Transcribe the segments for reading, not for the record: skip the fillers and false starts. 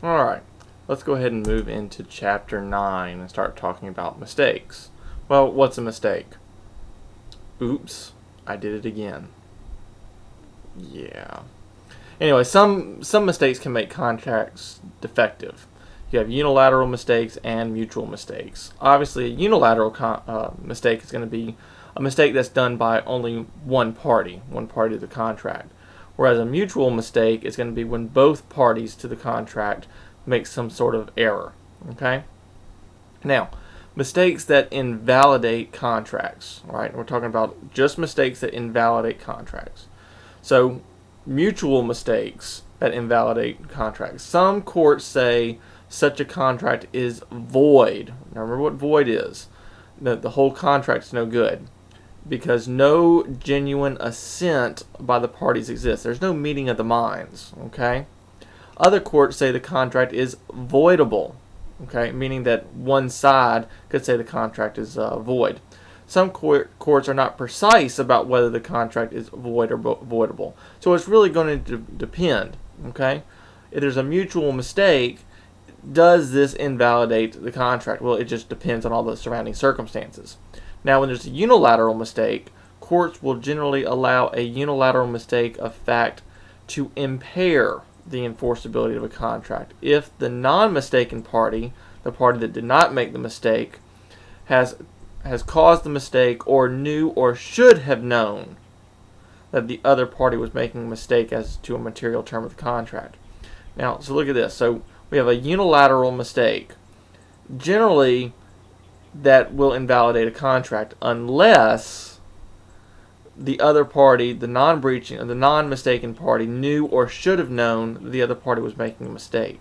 Alright, let's go ahead and move into chapter 9 and start talking about mistakes. Well, what's a mistake? Oops, I did it again. Yeah. Anyway, some mistakes can make contracts defective. You have unilateral mistakes and mutual mistakes. Obviously, a unilateral mistake is going to be a mistake that's done by only one party of the contract. Whereas a mutual mistake is going to be when both parties to the contract make some sort of error. Okay? Now, mistakes that invalidate contracts. Right? We're talking about just mistakes that invalidate contracts. So, mutual mistakes that invalidate contracts. Some courts say such a contract is void. Now remember what void is. The whole contract's no good because no genuine assent by the parties exists. There's no meeting of the minds. Okay. Other courts say the contract is voidable. Okay, meaning that one side could say the contract is void. Some courts are not precise about whether the contract is void or voidable. So it's really going to depend. Okay, if there's a mutual mistake, does this invalidate the contract? Well, it just depends on all the surrounding circumstances. Now, when there's a unilateral mistake, courts will generally allow a unilateral mistake of fact to impair the enforceability of a contract. If the non-mistaken party, the party that did not make the mistake, has caused the mistake or knew or should have known that the other party was making a mistake as to a material term of the contract. Now, so look at this. So we have a unilateral mistake. Generally, that will invalidate a contract unless the other party, the non-breaching or the non-mistaken party, knew or should have known that the other party was making a mistake.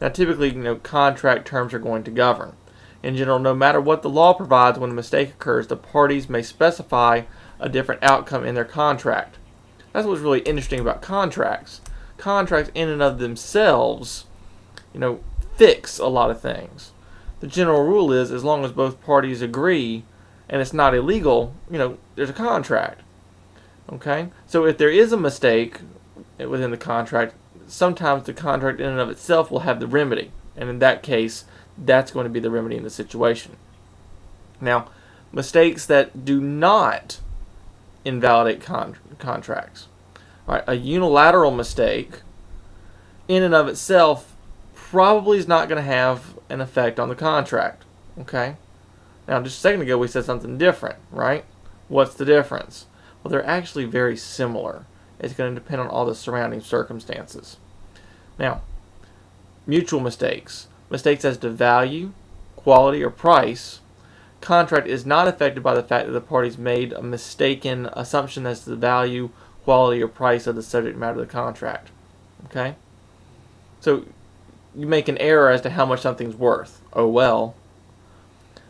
Now, typically, contract terms are going to govern. In general, no matter what the law provides, when a mistake occurs, the parties may specify a different outcome in their contract. That's what's really interesting about contracts. Contracts in and of themselves, fix a lot of things. The general rule is, as long as both parties agree and it's not illegal, there's a contract. Okay? So if there is a mistake within the contract, sometimes the contract in and of itself will have the remedy. And in that case, that's going to be the remedy in the situation. Now, mistakes that do not invalidate contracts. All right, a unilateral mistake in and of itself probably is not going to have an effect on the contract. Okay? Now, just a second ago, we said something different, right? What's the difference? Well, they're actually very similar. It's going to depend on all the surrounding circumstances. Now, mutual mistakes. Mistakes as to value, quality, or price. Contract is not affected by the fact that the parties made a mistaken assumption as to the value, quality, or price of the subject matter of the contract. Okay? So, you make an error as to how much something's worth. Oh well.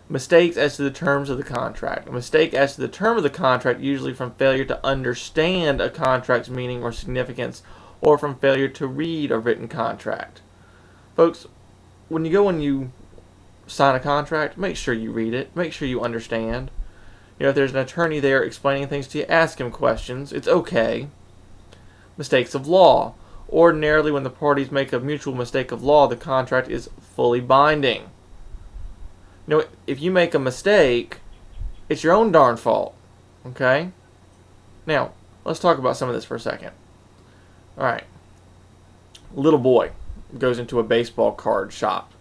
Mistakes as to the terms of the contract. A mistake as to the term of the contract, usually from failure to understand a contract's meaning or significance, or from failure to read a written contract. Folks, when you sign a contract, make sure you read it. Make sure you understand. If there's an attorney there explaining things to you, ask him questions. It's okay. Mistakes of law. Ordinarily, when the parties make a mutual mistake of law, the contract is fully binding. If you make a mistake, it's your own darn fault. Okay? Now, let's talk about some of this for a second. Alright. Little boy goes into a baseball card shop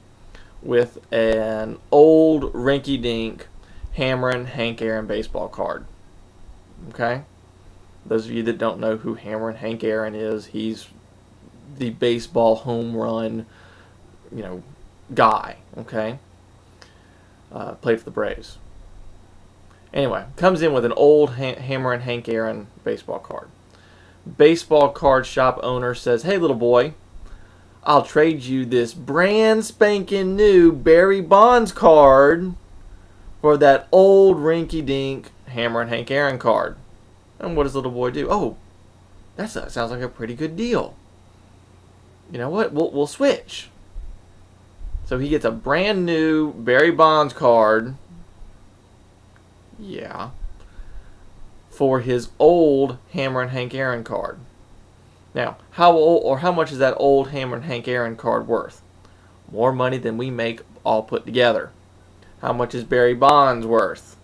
with an old rinky-dink Hammerin' Hank Aaron baseball card. Okay? Those of you that don't know who Hammerin' Hank Aaron is, he's the baseball home run, guy. Okay? Played for the Braves. Anyway, comes in with an old Hammerin' Hank Aaron baseball card. Baseball card shop owner says, "Hey, little boy, I'll trade you this brand spanking new Barry Bonds card for that old rinky-dink Hammerin' Hank Aaron card." And what does the little boy do? Oh, that sounds like a pretty good deal. You know what? We'll switch. So he gets a brand new Barry Bonds card. Yeah. For his old Hammerin' Hank Aaron card. Now, how old or how much is that old Hammer and Hank Aaron card worth? More money than we make all put together. How much is Barry Bonds worth?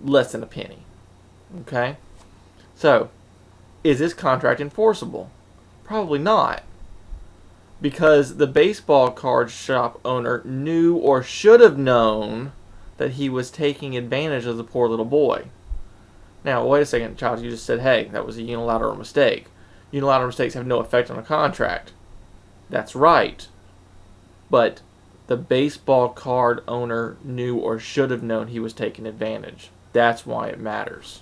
Less than a penny. Okay? So, is this contract enforceable? Probably not. Because the baseball card shop owner knew or should have known that he was taking advantage of the poor little boy. Now, wait a second, Charles. You just said, hey, that was a unilateral mistake. Unilateral mistakes have no effect on a contract. That's right. But the baseball card owner knew or should have known he was taking advantage. That's why it matters.